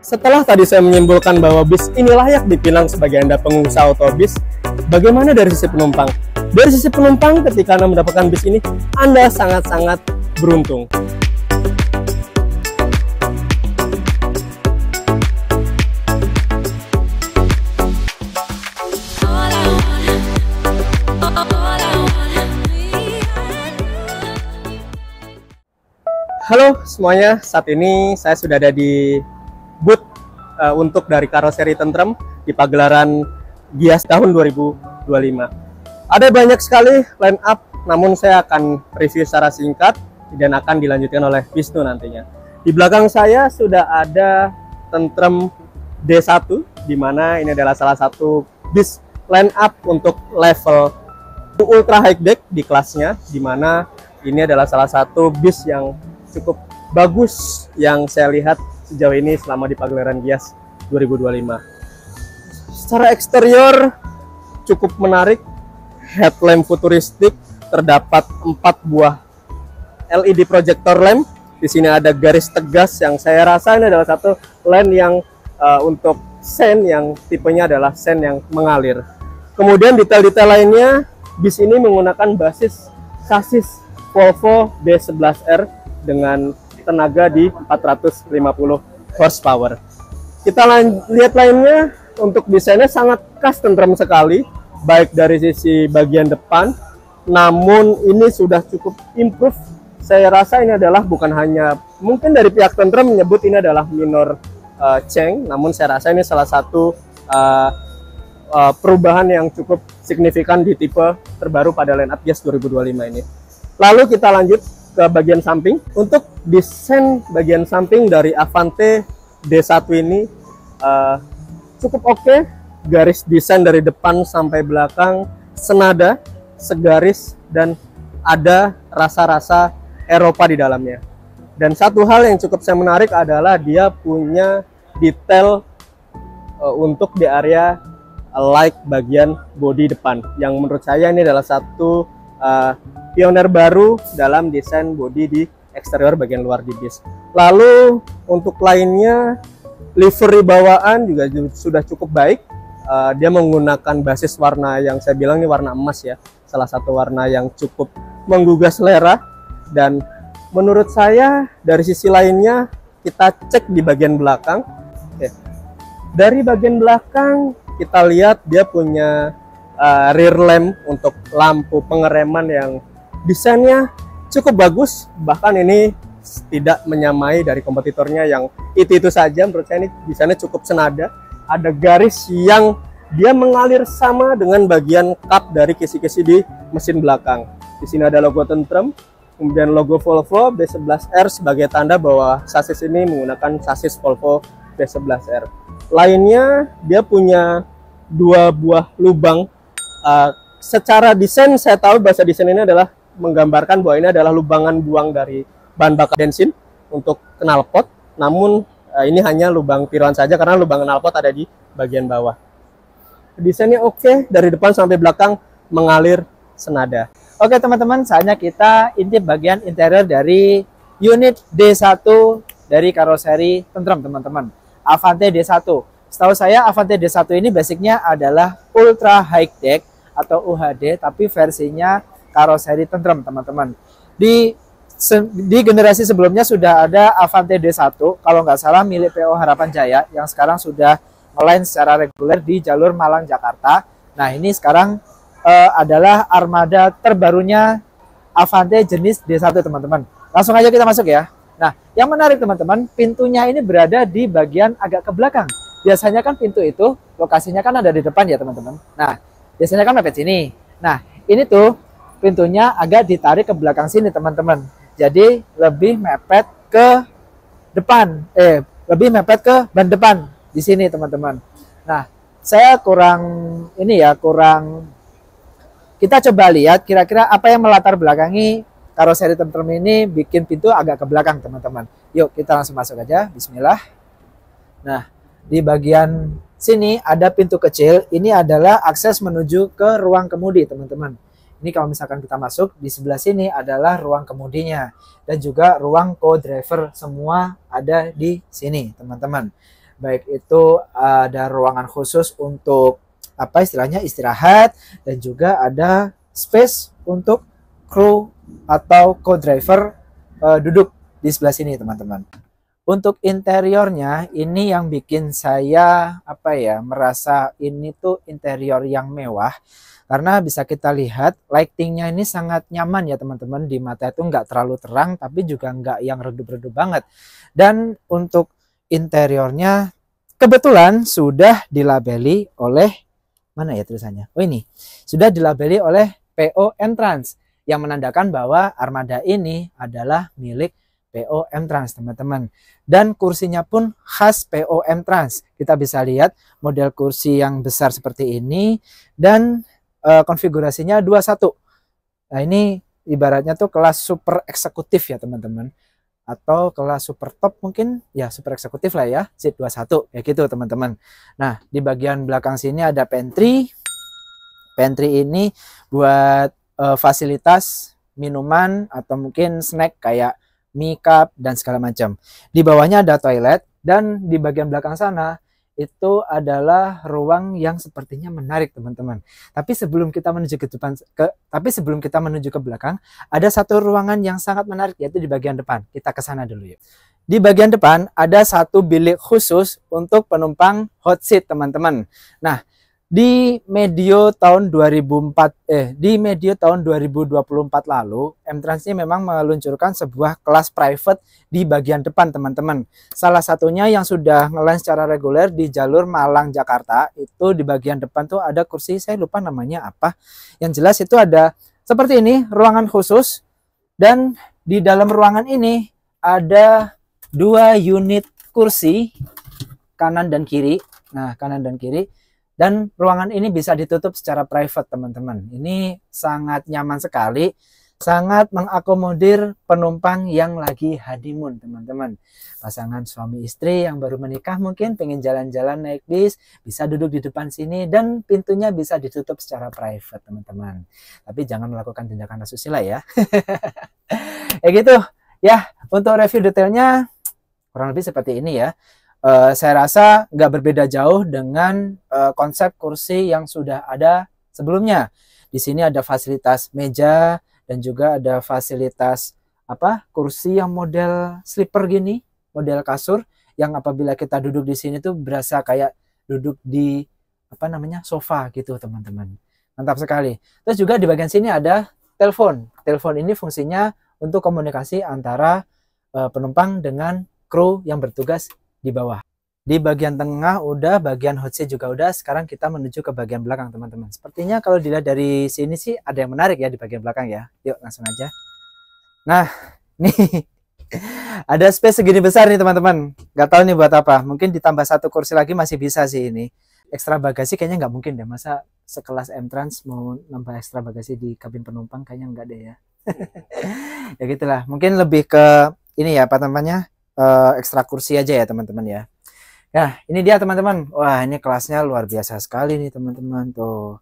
Setelah tadi saya menyimpulkan bahwa bis ini layak dipinang sebagai Anda pengusaha otobis, bagaimana dari sisi penumpang? Dari sisi penumpang, ketika Anda mendapatkan bis ini, Anda sangat-sangat beruntung. Halo semuanya, saat ini saya sudah ada di booth untuk dari karoseri Tentrem di pagelaran Gias tahun 2025. Ada banyak sekali line up, namun saya akan review secara singkat dan akan dilanjutkan oleh Wisnu nantinya. Di belakang saya sudah ada Tentrem D1, di mana ini adalah salah satu bis line up untuk level ultra high deck di kelasnya, di mana ini adalah salah satu bis yang cukup bagus yang saya lihat sejauh ini selama di pagelaran Gias 2025. Secara eksterior cukup menarik, headlamp futuristik, terdapat 4 buah LED projector lamp. Di sini ada garis tegas yang saya rasa ini adalah satu lamp yang untuk sen yang tipenya adalah sen yang mengalir. Kemudian detail-detail lainnya, bis ini menggunakan basis sasis Volvo B11R dengan tenaga di 450 horsepower. Kita lihat lainnya, untuk desainnya sangat khas Tentrem sekali, baik dari sisi bagian depan, namun ini sudah cukup improve. Saya rasa ini adalah bukan hanya, mungkin dari pihak Tentrem menyebut ini adalah minor change, namun saya rasa ini salah satu perubahan yang cukup signifikan di tipe terbaru pada line up Gias 2025 ini. Lalu kita lanjut ke bagian samping. Untuk desain bagian samping dari Avante D1 ini cukup oke. Garis desain dari depan sampai belakang senada, segaris, dan ada rasa-rasa Eropa di dalamnya. Dan satu hal yang cukup saya menarik adalah dia punya detail untuk di area light bagian bodi depan, yang menurut saya ini adalah satu pioner baru dalam desain bodi di eksterior bagian luar di bis. Lalu untuk lainnya, livery bawaan juga sudah cukup baik. Dia menggunakan basis warna yang saya bilang ini warna emas ya, salah satu warna yang cukup menggugah selera. Dan menurut saya dari sisi lainnya, kita cek di bagian belakang. Oke. Dari bagian belakang kita lihat dia punya rear lamp untuk lampu pengereman yang desainnya cukup bagus, bahkan ini tidak menyamai dari kompetitornya yang itu saja. Menurut saya ini desainnya cukup senada. Ada garis yang dia mengalir sama dengan bagian kap dari kisi-kisi di mesin belakang. Di sini ada logo Tentrem, kemudian logo Volvo B11R sebagai tanda bahwa sasis ini menggunakan sasis Volvo B11R. Lainnya dia punya 2 buah lubang. Secara desain saya tahu bahasa desain ini adalah menggambarkan bahwa ini adalah lubangan buang dari bahan bakar bensin untuk knalpot, namun ini hanya lubang tiruan saja karena lubang knalpot ada di bagian bawah. Desainnya oke, dari depan sampai belakang mengalir senada. Oke teman-teman, saatnya kita intip bagian interior dari unit D1 dari karoseri Tentrem teman-teman, Avante D1. Setahu saya Avante D1 ini basicnya adalah ultra high deck atau UHD, tapi versinya karoseri Tentrem teman-teman. Di generasi sebelumnya sudah ada Avante D1 kalau nggak salah milik PO Harapan Jaya yang sekarang sudah melayani secara reguler di jalur Malang Jakarta. Nah ini sekarang adalah armada terbarunya Avante jenis D1 teman-teman. Langsung aja kita masuk ya. Nah yang menarik teman-teman, pintunya ini berada di bagian agak ke belakang. Biasanya kan pintu itu lokasinya kan ada di depan ya teman-teman. Nah biasanya kan mepet sini. Nah ini tuh pintunya agak ditarik ke belakang sini teman-teman. Jadi lebih mepet ke depan, lebih mepet ke ban depan di sini teman-teman. Nah, saya kita coba lihat kira-kira apa yang melatar belakangi karoseri Tentrem ini bikin pintu agak ke belakang teman-teman. Yuk kita langsung masuk aja, bismillah. Nah, di bagian sini ada pintu kecil, ini adalah akses menuju ke ruang kemudi teman-teman. Ini kalau misalkan kita masuk, di sebelah sini adalah ruang kemudinya dan juga ruang co-driver, semua ada di sini teman-teman. Baik itu ada ruangan khusus untuk apa istilahnya istirahat, dan juga ada space untuk kru atau co-driver duduk di sebelah sini teman-teman. Untuk interiornya ini yang bikin saya apa ya merasa ini tuh interior yang mewah, karena bisa kita lihat lightingnya ini sangat nyaman ya teman-teman. Di mata itu nggak terlalu terang tapi juga nggak yang redup-redup banget. Dan untuk interiornya kebetulan sudah dilabeli oleh, mana ya tulisannya, oh ini sudah dilabeli oleh PO M-Trans, yang menandakan bahwa armada ini adalah milik PO M-Trans teman-teman. Dan kursinya pun khas PO M-Trans. Kita bisa lihat model kursi yang besar seperti ini dan konfigurasinya 21. Nah ini ibaratnya tuh kelas super eksekutif ya teman-teman, atau kelas super top mungkin ya, super eksekutif lah ya, seat 21 ya gitu teman-teman. Nah di bagian belakang sini ada pantry. Pantry ini buat fasilitas minuman atau mungkin snack kayak mie cup dan segala macam. Di bawahnya ada toilet, dan di bagian belakang sana itu adalah ruang yang sepertinya menarik teman-teman. Tapi sebelum kita menuju ke belakang, ada satu ruangan yang sangat menarik, yaitu di bagian depan. Kita ke sana dulu yuk. Di bagian depan ada satu bilik khusus untuk penumpang hot seat teman-teman. Nah, di medio tahun 2024 lalu, M-Trans ini memang meluncurkan sebuah kelas private di bagian depan teman-teman. Salah satunya yang sudah ngeland secara reguler di jalur Malang Jakarta, itu di bagian depan tuh ada kursi, saya lupa namanya apa. Yang jelas itu ada seperti ini, ruangan khusus, dan di dalam ruangan ini ada 2 unit kursi kanan dan kiri. Nah, kanan dan kiri. Dan ruangan ini bisa ditutup secara private teman-teman. Ini sangat nyaman sekali, sangat mengakomodir penumpang yang lagi honeymoon teman-teman. Pasangan suami istri yang baru menikah mungkin pengen jalan-jalan naik bis, bisa duduk di depan sini dan pintunya bisa ditutup secara private teman-teman. Tapi jangan melakukan tindakan asusila ya. Ya gitu ya, untuk review detailnya kurang lebih seperti ini ya. Saya rasa nggak berbeda jauh dengan konsep kursi yang sudah ada sebelumnya. Di sini ada fasilitas meja dan juga ada fasilitas kursi yang model sleeper gini, model kasur, yang apabila kita duduk di sini tuh berasa kayak duduk di sofa gitu teman-teman. Mantap sekali. Terus juga di bagian sini ada telepon. Telepon ini fungsinya untuk komunikasi antara penumpang dengan kru yang bertugas di bawah. Di bagian tengah udah, bagian hot seat juga udah. Sekarang kita menuju ke bagian belakang teman-teman. Sepertinya kalau dilihat dari sini sih ada yang menarik ya di bagian belakang ya. Yuk langsung aja. Nah nih ada space segini besar nih teman-teman. Gak tahu nih buat apa. Mungkin ditambah satu kursi lagi masih bisa sih ini. Ekstra bagasi kayaknya nggak mungkin deh. Masa sekelas M-Trans mau nambah ekstra bagasi di kabin penumpang, kayaknya nggak deh ya. Ya gitulah. Mungkin lebih ke ini ya ekstra kursi aja ya teman-teman ya. Nah ini dia teman-teman. Wah ini kelasnya luar biasa sekali nih teman-teman. Tuh,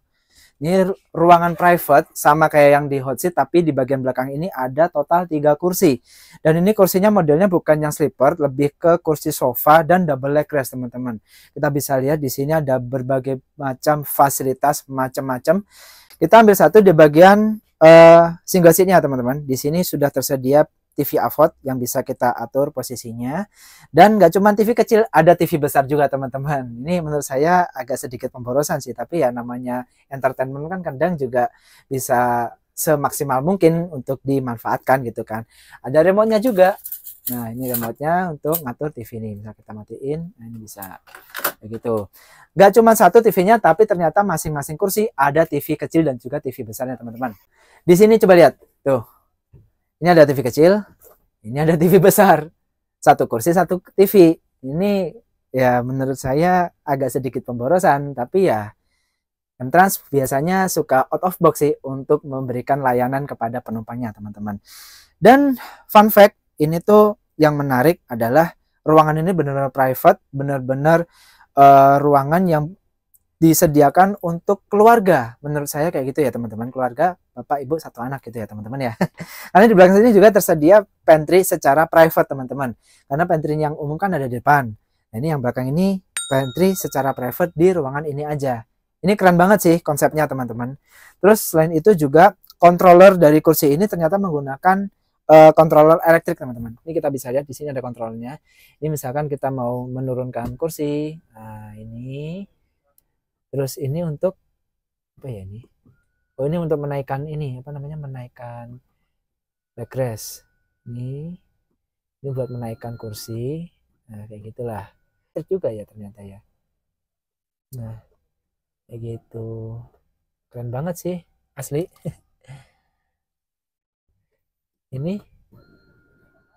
ini ruangan private sama kayak yang di hot seat, tapi di bagian belakang ini ada total 3 kursi. Dan ini kursinya modelnya bukan yang sleeper, lebih ke kursi sofa dan double leg rest teman-teman. Kita bisa lihat di sini ada berbagai macam fasilitas macam-macam. Kita ambil satu di bagian single seatnya teman-teman. Di sini sudah tersedia TV AVOD yang bisa kita atur posisinya. Dan nggak cuma TV kecil, ada TV besar juga teman-teman. Ini menurut saya agak sedikit pemborosan sih, tapi ya namanya entertainment kan kadang juga bisa semaksimal mungkin untuk dimanfaatkan gitu kan. Ada remote-nya juga. Nah ini remote-nya untuk ngatur TV ini. Bisa kita matiin, nah ini bisa begitu. Nggak cuma satu TV-nya, tapi ternyata masing-masing kursi ada TV kecil dan juga TV besarnya teman-teman. Di sini coba lihat, tuh. Ini ada TV kecil, ini ada TV besar. Satu kursi, satu TV. Ini ya menurut saya agak sedikit pemborosan, tapi ya M-Trans biasanya suka out of box sih untuk memberikan layanan kepada penumpangnya teman-teman. Dan fun fact, ini tuh yang menarik adalah ruangan ini benar-benar private, benar-benar ruangan yang disediakan untuk keluarga. Menurut saya kayak gitu ya teman-teman, keluarga bapak ibu satu anak gitu ya teman-teman ya. Karena di belakang sini juga tersedia pantry secara private teman-teman. Karena pantry yang umum kan ada di depan. Nah, ini yang belakang ini pantry secara private di ruangan ini aja. Ini keren banget sih konsepnya teman-teman. Terus selain itu juga controller dari kursi ini ternyata menggunakan controller elektrik teman-teman. Ini kita bisa lihat di sini ada kontrolnya. Ini misalkan kita mau menurunkan kursi. Nah, ini. Terus ini untuk apa ya ini? Oh, ini untuk menaikkan ini, apa namanya? Menaikkan backrest. Ini buat menaikkan kursi. Nah, kayak gitulah. Elektrik juga ya ternyata ya. Nah, kayak gitu. Keren banget sih, asli. Ini.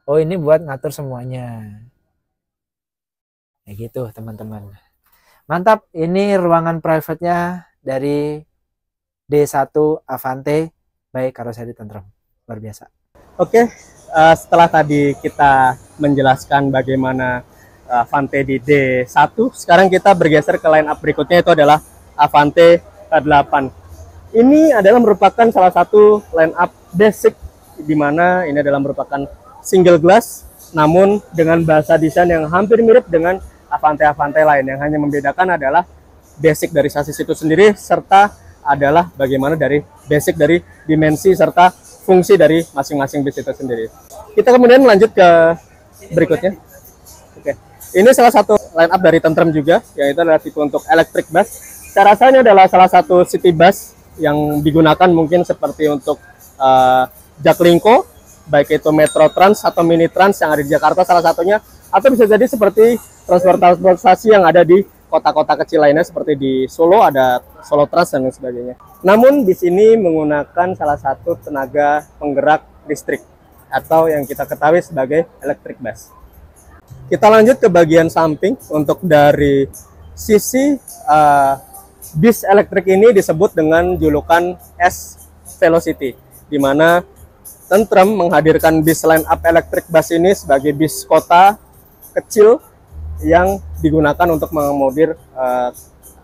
Oh, ini buat ngatur semuanya. Kayak gitu, teman-teman. Mantap, ini ruangan private-nya dari D1 Avante by Karoseri Tentrem. Luar biasa. Oke, setelah tadi kita menjelaskan bagaimana Avante di D1, sekarang kita bergeser ke line up berikutnya, itu adalah Avante H8. Ini adalah merupakan salah satu line up basic, di mana ini adalah merupakan single glass, namun dengan bahasa desain yang hampir mirip dengan Avante-Avante lain. Yang hanya membedakan adalah basic dari sasis itu sendiri, serta adalah bagaimana dari basic dari dimensi serta fungsi dari masing-masing bis itu sendiri. Kita kemudian melanjut ke berikutnya. Oke. Ini salah satu line up dari Tentrem juga, yaitu adalah tipe untuk electric bus. Saya rasa ini adalah salah satu city bus yang digunakan mungkin seperti untuk Jaklingko, baik itu Metro Trans atau Mini Trans yang ada di Jakarta salah satunya, atau bisa jadi seperti transportasi yang ada di kota-kota kecil lainnya seperti di Solo, ada Solo Trans dan lain sebagainya. Namun di sini menggunakan salah satu tenaga penggerak listrik atau yang kita ketahui sebagai electric bus. Kita lanjut ke bagian samping. Untuk dari sisi bis elektrik ini disebut dengan julukan S-Velocity, di mana Tentrem menghadirkan bis line up electric bus ini sebagai bis kota kecil yang digunakan untuk mengakomodir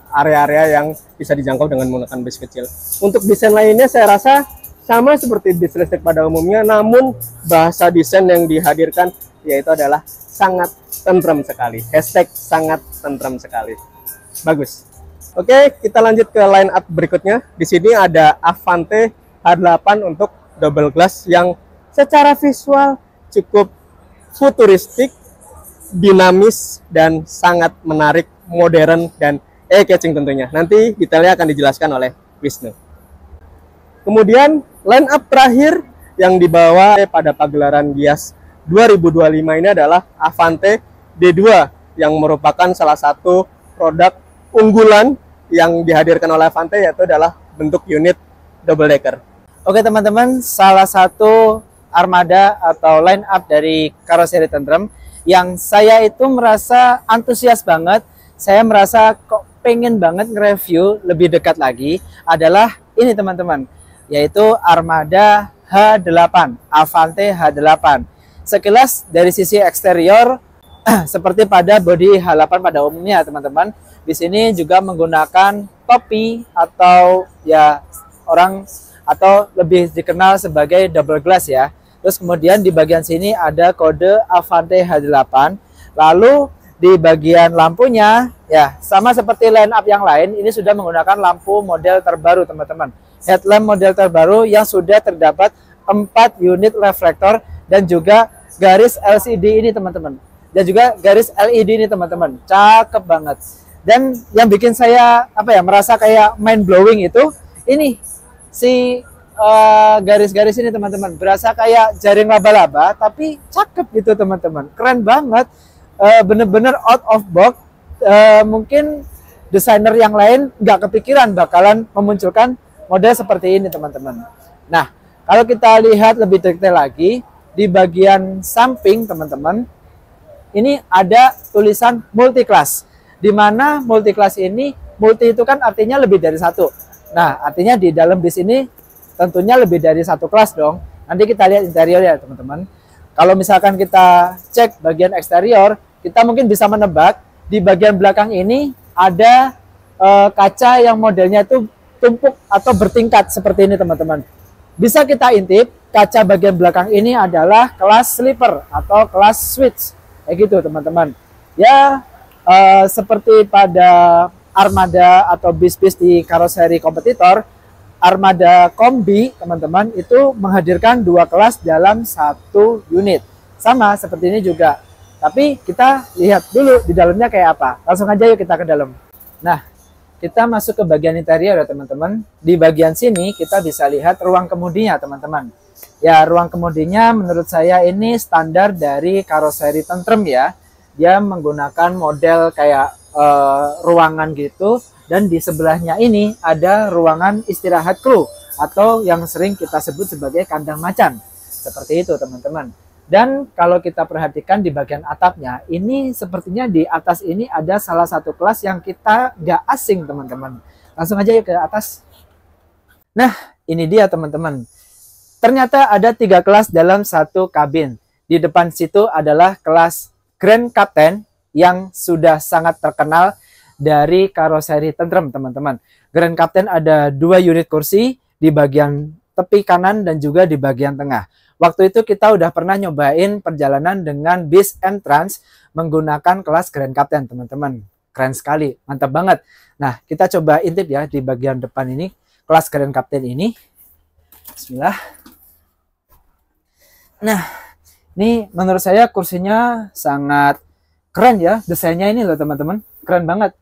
area-area yang bisa dijangkau dengan menggunakan bis kecil. Untuk desain lainnya saya rasa sama seperti bis listrik pada umumnya, namun bahasa desain yang dihadirkan yaitu adalah sangat tentrem sekali. Hashtag sangat tentrem sekali. Bagus. Oke, kita lanjut ke line up berikutnya. Di sini ada Avante H8 untuk double glass yang secara visual cukup futuristik, dinamis, dan sangat menarik, modern, dan eye-catching tentunya. Nanti detailnya akan dijelaskan oleh Wisnu. Kemudian line up terakhir yang dibawa pada pagelaran Gias 2025 ini adalah Avante D2 yang merupakan salah satu produk unggulan yang dihadirkan oleh Avante, yaitu adalah bentuk unit double decker. Oke teman-teman, salah satu armada atau line up dari Karoseri Tentrem yang saya itu merasa antusias banget, saya merasa kok pengen banget nge-review lebih dekat lagi adalah ini teman-teman, yaitu armada H8, Avante H8. Sekilas dari sisi eksterior seperti pada bodi H8 pada umumnya teman-teman, di sini juga menggunakan topi atau ya orang atau lebih dikenal sebagai double glass ya. Terus kemudian di bagian sini ada kode Avante H8. Lalu di bagian lampunya ya sama seperti line up yang lain, ini sudah menggunakan lampu model terbaru teman-teman. Headlamp model terbaru yang sudah terdapat 4 unit reflektor dan juga garis LCD ini teman-teman. Dan juga garis LED ini teman-teman. Cakep banget. Dan yang bikin saya merasa kayak mind blowing itu ini si garis-garis ini teman-teman, berasa kayak jaring laba-laba tapi cakep gitu teman-teman, keren banget, bener-bener out of box. Mungkin desainer yang lain nggak kepikiran bakalan memunculkan model seperti ini teman-teman. Nah, kalau kita lihat lebih detail lagi di bagian samping teman-teman, ini ada tulisan multi-class, di mana multi-class ini, multi itu kan artinya lebih dari satu. Nah, artinya di dalam bis ini tentunya lebih dari satu kelas dong. Nanti kita lihat interior ya teman-teman. Kalau misalkan kita cek bagian eksterior, kita mungkin bisa menebak di bagian belakang ini ada kaca yang modelnya itu tumpuk atau bertingkat seperti ini teman-teman. Bisa kita intip, kaca bagian belakang ini adalah kelas sleeper atau kelas switch, kayak gitu teman-teman. Ya, seperti pada Armada atau bis-bis di karoseri kompetitor, Armada Kombi teman-teman itu menghadirkan 2 kelas dalam 1 unit. Sama seperti ini juga. Tapi kita lihat dulu di dalamnya kayak apa. Langsung aja yuk kita ke dalam. Nah, kita masuk ke bagian interior ya teman-teman. Di bagian sini kita bisa lihat ruang kemudinya teman-teman. Ya, ruang kemudinya menurut saya ini standar dari karoseri Tentrem ya. Dia menggunakan model kayak ruangan gitu, dan di sebelahnya ini ada ruangan istirahat kru atau yang sering kita sebut sebagai kandang macan. Seperti itu teman-teman. Dan kalau kita perhatikan di bagian atapnya, ini sepertinya di atas ini ada salah satu kelas yang kita nggak asing teman-teman. Langsung aja yuk ke atas. Nah, ini dia teman-teman. Ternyata ada 3 kelas dalam 1 kabin. Di depan situ adalah kelas Grand Captain yang sudah sangat terkenal dari karoseri Tentrem teman-teman. Grand Captain ada 2 unit kursi di bagian tepi kanan dan juga di bagian tengah. Waktu itu kita udah pernah nyobain perjalanan dengan bis M-Trans menggunakan kelas Grand Captain teman-teman. Keren sekali, mantap banget. Nah, kita coba intip ya di bagian depan ini, kelas Grand Captain ini. Bismillah. Nah, ini menurut saya kursinya sangat keren ya, desainnya ini loh teman-teman, keren banget.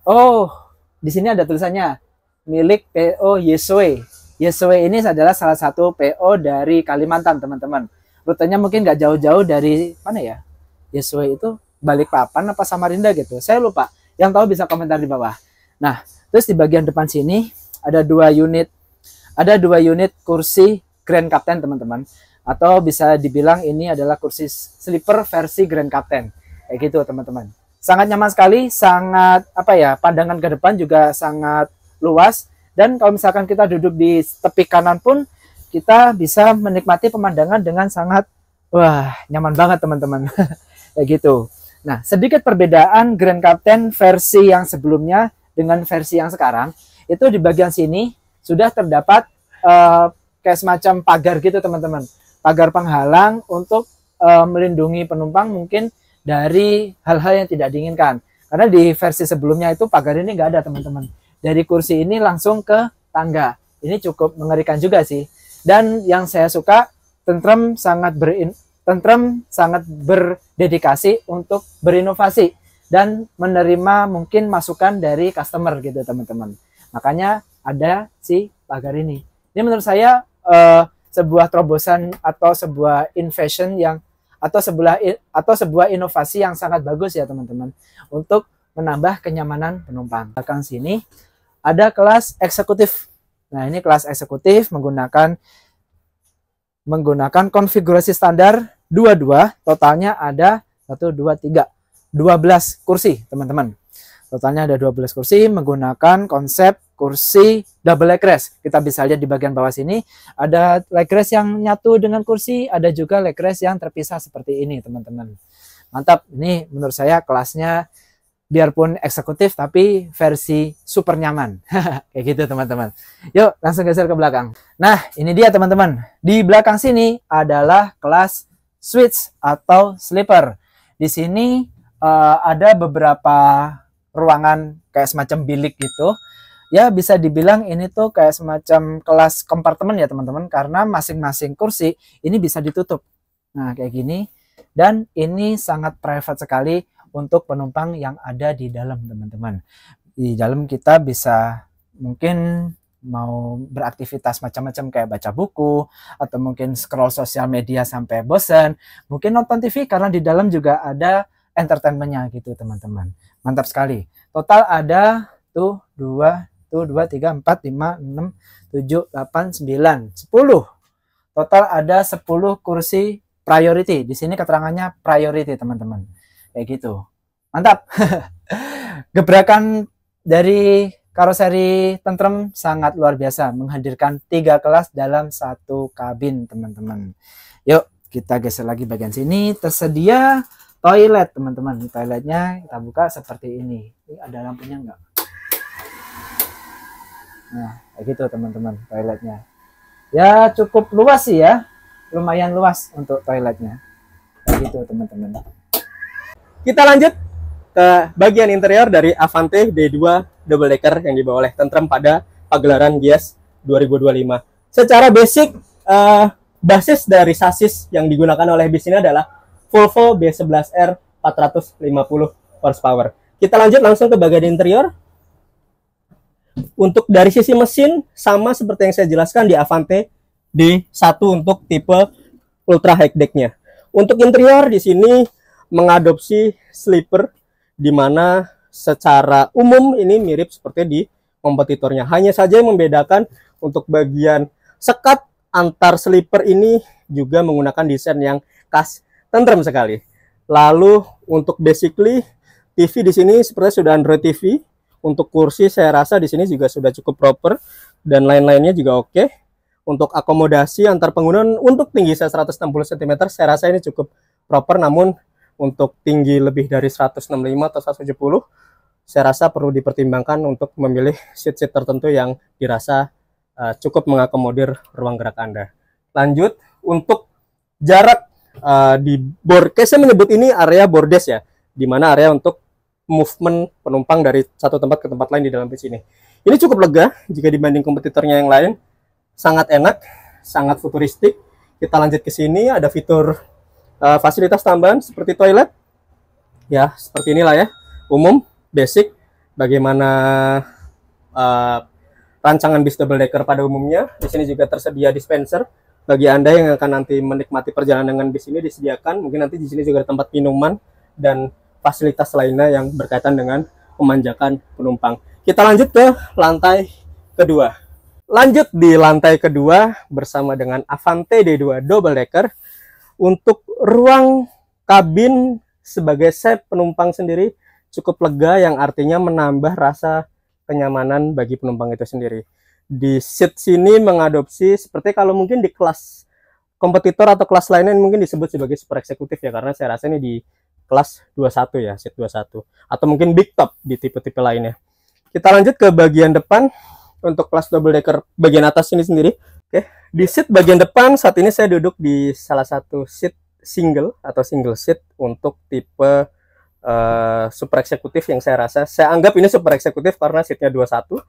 Oh, di sini ada tulisannya milik PO Yeswe. Yeswe ini adalah salah satu PO dari Kalimantan teman-teman. Rutenya mungkin nggak jauh-jauh dari mana ya? Yeswe itu Balikpapan apa Samarinda gitu. Saya lupa. Yang tahu bisa komentar di bawah. Nah, terus di bagian depan sini ada 2 unit kursi Grand Captain teman-teman. Atau bisa dibilang ini adalah kursi sleeper versi Grand Captain. Kayak gitu teman-teman. Sangat nyaman sekali, sangat apa ya, pandangan ke depan juga sangat luas. Dan kalau misalkan kita duduk di tepi kanan pun, kita bisa menikmati pemandangan dengan sangat, wah, nyaman banget teman-teman. Kayak gitu. Nah, sedikit perbedaan Grand Captain versi yang sebelumnya dengan versi yang sekarang, itu di bagian sini sudah terdapat kayak semacam pagar gitu teman-teman. Pagar penghalang untuk melindungi penumpang mungkin dari hal-hal yang tidak diinginkan. Karena di versi sebelumnya itu pagar ini nggak ada teman-teman. Dari kursi ini langsung ke tangga. Ini cukup mengerikan juga sih. Dan yang saya suka, Tentrem sangat berdedikasi untuk berinovasi dan menerima mungkin masukan dari customer gitu teman-teman. Makanya ada si pagar ini. Ini menurut saya sebuah terobosan atau sebuah innovation yang atau sebuah inovasi yang sangat bagus ya teman-teman untuk menambah kenyamanan penumpang. Belakang sini ada kelas eksekutif. Nah, ini kelas eksekutif menggunakan konfigurasi standar 22, totalnya ada 1 2 3 12 kursi, teman-teman. Totalnya ada 12 kursi menggunakan konsep kursi double leg rest. Kita bisa lihat di bagian bawah sini ada leg rest yang nyatu dengan kursi, ada juga leg rest yang terpisah seperti ini, teman-teman. Mantap. Ini menurut saya kelasnya biarpun eksekutif tapi versi super nyaman. Kayak gitu teman-teman. Yuk langsung geser ke belakang. Nah, ini dia teman-teman. Di belakang sini adalah kelas switch atau sleeper. Di sini ada beberapa ruangan kayak semacam bilik gitu. Ya bisa dibilang ini tuh kayak semacam kelas kompartemen ya teman-teman, karena masing-masing kursi ini bisa ditutup. Nah kayak gini. Dan ini sangat private sekali untuk penumpang yang ada di dalam teman-teman. Di dalam kita bisa mungkin mau beraktivitas macam-macam kayak baca buku, atau mungkin scroll sosial media sampai bosan, mungkin nonton TV karena di dalam juga ada entertainmentnya gitu teman-teman. Mantap sekali. Total ada tuh 2, 3, 4, 5, 6, 7, 8, 9, 10. Total ada 10 kursi priority. Di sini keterangannya priority teman-teman. Kayak gitu. Mantap. Gebrakan dari karoseri Tentrem sangat luar biasa, menghadirkan 3 kelas dalam 1 kabin teman-teman. Yuk kita geser lagi bagian sini. Tersedia toilet teman-teman. Toiletnya kita buka seperti ini. Ini ada lampunya enggak? Nah, kayak gitu teman-teman toiletnya. Ya cukup luas sih ya, lumayan luas untuk toiletnya. Kayak gitu teman-teman. Kita lanjut ke bagian interior dari Avante D2 double decker yang dibawa oleh Tentrem pada pagelaran Gias 2025. Secara basic, basis dari sasis yang digunakan oleh bis ini adalah Volvo B11R 450 horsepower. Kita lanjut langsung ke bagian interior. Untuk dari sisi mesin, sama seperti yang saya jelaskan di Avante D1 untuk tipe ultra high deck-nya. Untuk interior di sini mengadopsi sleeper, di mana secara umum ini mirip seperti di kompetitornya. Hanya saja yang membedakan untuk bagian sekat antar sleeper ini juga menggunakan desain yang khas Tentrem sekali. Lalu untuk basically TV di sini seperti sudah Android TV. Untuk kursi saya rasa di sini juga sudah cukup proper dan lain-lainnya juga oke. Untuk akomodasi antar pengguna untuk tinggi saya 160 cm saya rasa ini cukup proper, namun untuk tinggi lebih dari 165 atau 170 saya rasa perlu dipertimbangkan untuk memilih seat-seat tertentu yang dirasa cukup mengakomodir ruang gerak Anda. Lanjut untuk jarak di boardcase, saya menyebut ini area boardcase ya, di mana area untuk movement penumpang dari satu tempat ke tempat lain di dalam bis ini. Ini cukup lega jika dibanding kompetitornya yang lain. Sangat enak, sangat futuristik. Kita lanjut ke sini, ada fitur fasilitas tambahan seperti toilet. Ya, seperti inilah ya. Umum, basic. Bagaimana rancangan bis double decker pada umumnya. Di sini juga tersedia dispenser. Bagi Anda yang akan nanti menikmati perjalanan dengan bis ini disediakan. Mungkin nanti di sini juga ada tempat minuman dan fasilitas lainnya yang berkaitan dengan memanjakan penumpang. Kita lanjut ke lantai kedua. Lanjut di lantai kedua bersama dengan Avante D2 double decker. Untuk ruang kabin sebagai set penumpang sendiri cukup lega, yang artinya menambah rasa kenyamanan bagi penumpang itu sendiri. Di seat sini mengadopsi seperti kalau mungkin di kelas kompetitor atau kelas lainnya mungkin disebut sebagai super eksekutif ya, karena saya rasa ini di kelas 21 ya, seat 21, atau mungkin big top di tipe-tipe lainnya. Kita lanjut ke bagian depan untuk kelas double decker bagian atas ini sendiri. Oke, di seat bagian depan saat ini saya duduk di salah satu seat single atau single seat untuk tipe super eksekutif yang saya anggap ini super eksekutif karena seatnya 21.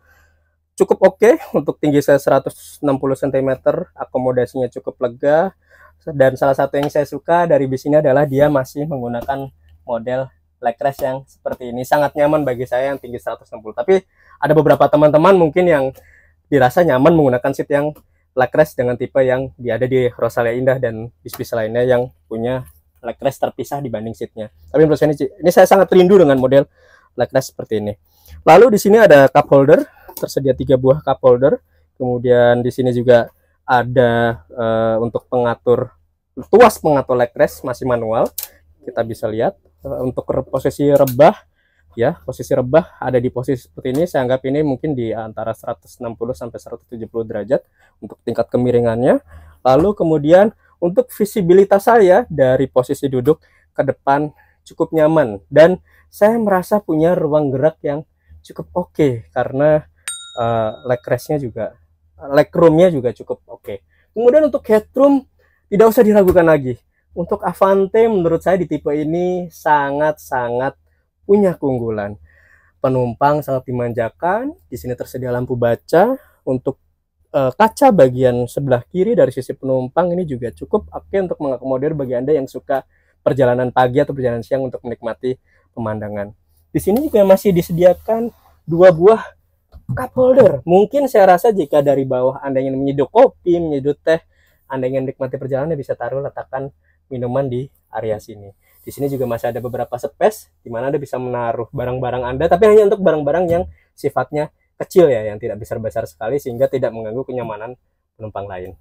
Cukup oke untuk tinggi saya 160 cm, akomodasinya cukup lega. Dan salah satu yang saya suka dari bis ini adalah dia masih menggunakan model leg rest yang seperti ini. Sangat nyaman bagi saya yang tinggi 160. Tapi ada beberapa teman-teman mungkin yang dirasa nyaman menggunakan seat yang leg rest dengan tipe yang ada di Rosalia Indah dan bis-bis lainnya yang punya leg rest terpisah dibanding seatnya. Tapi menurut saya ini saya sangat rindu dengan model leg rest seperti ini. Lalu di sini ada cup holder, tersedia 3 buah cup holder. Kemudian di sini juga ada untuk tuas pengatur leg rest masih manual. Kita bisa lihat untuk posisi rebah ya, posisi rebah ada di posisi seperti ini. Saya anggap ini mungkin di antara 160 sampai 170 derajat untuk tingkat kemiringannya. Lalu kemudian untuk visibilitas saya dari posisi duduk ke depan cukup nyaman, dan saya merasa punya ruang gerak yang cukup oke karena leg restnya juga, leg roomnya juga cukup oke. Kemudian untuk headroom tidak usah diragukan lagi. Untuk Avante menurut saya di tipe ini sangat-sangat punya keunggulan. Penumpang sangat dimanjakan. Di sini tersedia lampu baca. Untuk kaca bagian sebelah kiri dari sisi penumpang ini juga cukup oke untuk mengakomodir bagi Anda yang suka perjalanan pagi atau perjalanan siang untuk menikmati pemandangan. Di sini juga masih disediakan 2 buah cup holder. Mungkin saya rasa jika dari bawah Anda ingin menyeduh kopi, menyeduh teh, Anda ingin menikmati perjalanan, bisa letakkan minuman di area sini. Di sini juga masih ada beberapa space di mana Anda bisa menaruh barang-barang Anda, tapi hanya untuk barang-barang yang sifatnya kecil ya, yang tidak besar-besar sekali sehingga tidak mengganggu kenyamanan penumpang lain.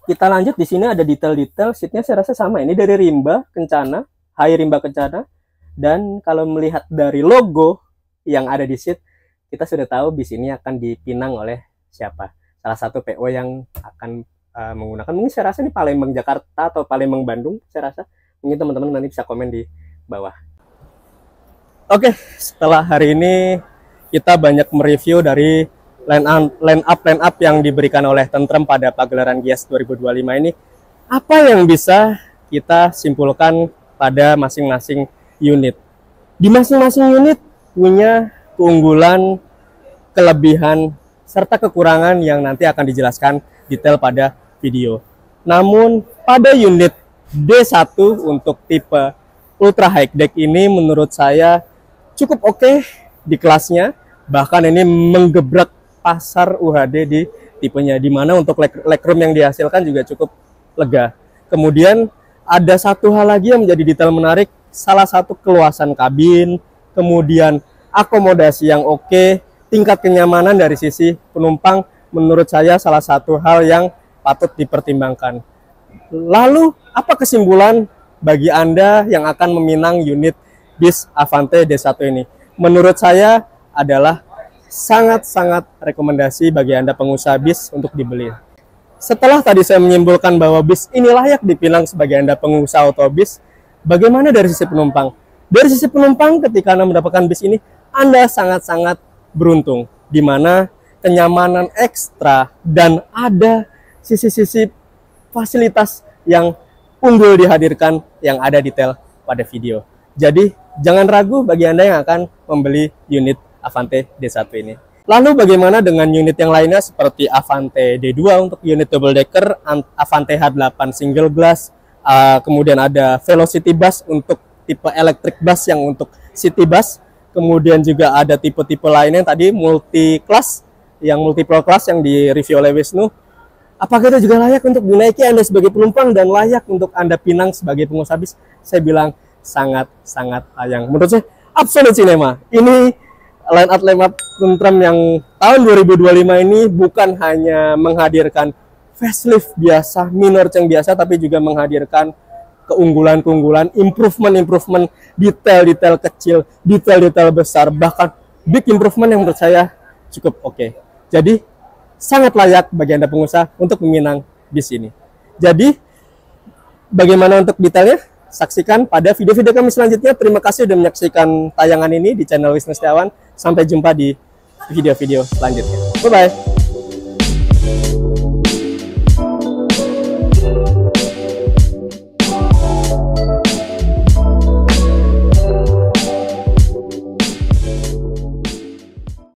Kita lanjut, di sini ada detail-detail seatnya saya rasa sama. Ini dari Rimba Kencana, Hai Rimba Kencana. Dan kalau melihat dari logo yang ada di seat, kita sudah tahu bis ini akan dipinang oleh siapa. Salah satu PO yang akan menggunakan, mungkin saya rasa ini Palembang Jakarta atau Palembang Bandung, saya rasa. Mungkin teman-teman nanti bisa komen di bawah. Oke, setelah hari ini kita banyak mereview dari line up yang diberikan oleh Tentrem pada pagelaran Gias 2025 ini, apa yang bisa kita simpulkan pada masing-masing unit? Di masing-masing unit punya keunggulan, kelebihan, serta kekurangan yang nanti akan dijelaskan detail pada video. Namun pada unit D1 untuk tipe Ultra High Deck ini menurut saya cukup oke di kelasnya. Bahkan ini menggebrak pasar UHD di tipenya, dimana untuk legroom yang dihasilkan juga cukup lega. Kemudian ada satu hal lagi yang menjadi detail menarik, salah satu keluasan kabin, kemudian akomodasi yang oke, tingkat kenyamanan dari sisi penumpang menurut saya salah satu hal yang patut dipertimbangkan. Lalu apa kesimpulan bagi Anda yang akan meminang unit bis Avante D1 ini? Menurut saya adalah sangat-sangat rekomendasi bagi Anda pengusaha bis untuk dibeli. Setelah tadi saya menyimpulkan bahwa bis ini layak dipinang sebagai Anda pengusaha otobis, bagaimana dari sisi penumpang? Dari sisi penumpang, ketika Anda mendapatkan bis ini, Anda sangat-sangat beruntung, di mana kenyamanan ekstra dan ada sisi-sisi fasilitas yang unggul dihadirkan yang ada detail pada video. Jadi, jangan ragu bagi Anda yang akan membeli unit Avante D1 ini. Lalu bagaimana dengan unit yang lainnya seperti Avante D2 untuk unit double decker, Avante H8 single glass, kemudian ada Velocity Bus untuk tipe electric bus yang untuk city bus, kemudian juga ada tipe-tipe lainnya tadi multi class, yang multiple class yang direview oleh Wisnu. Apakah itu juga layak untuk dinaiki Anda sebagai penumpang dan layak untuk Anda pinang sebagai pengusaha bis? Saya bilang sangat-sangat layak. Menurut saya absolute cinema. Ini line up Tentrem yang tahun 2025 ini bukan hanya menghadirkan facelift biasa, minor change biasa, tapi juga menghadirkan keunggulan-keunggulan, improvement, detail-detail kecil, detail-detail besar, bahkan big improvement yang menurut saya cukup oke. Jadi sangat layak bagi Anda pengusaha untuk meminang bis ini. Jadi bagaimana untuk detailnya? Saksikan pada video-video kami selanjutnya. Terima kasih sudah menyaksikan tayangan ini di channel Wisnu Setiawan. Sampai jumpa di video-video selanjutnya. Bye-bye.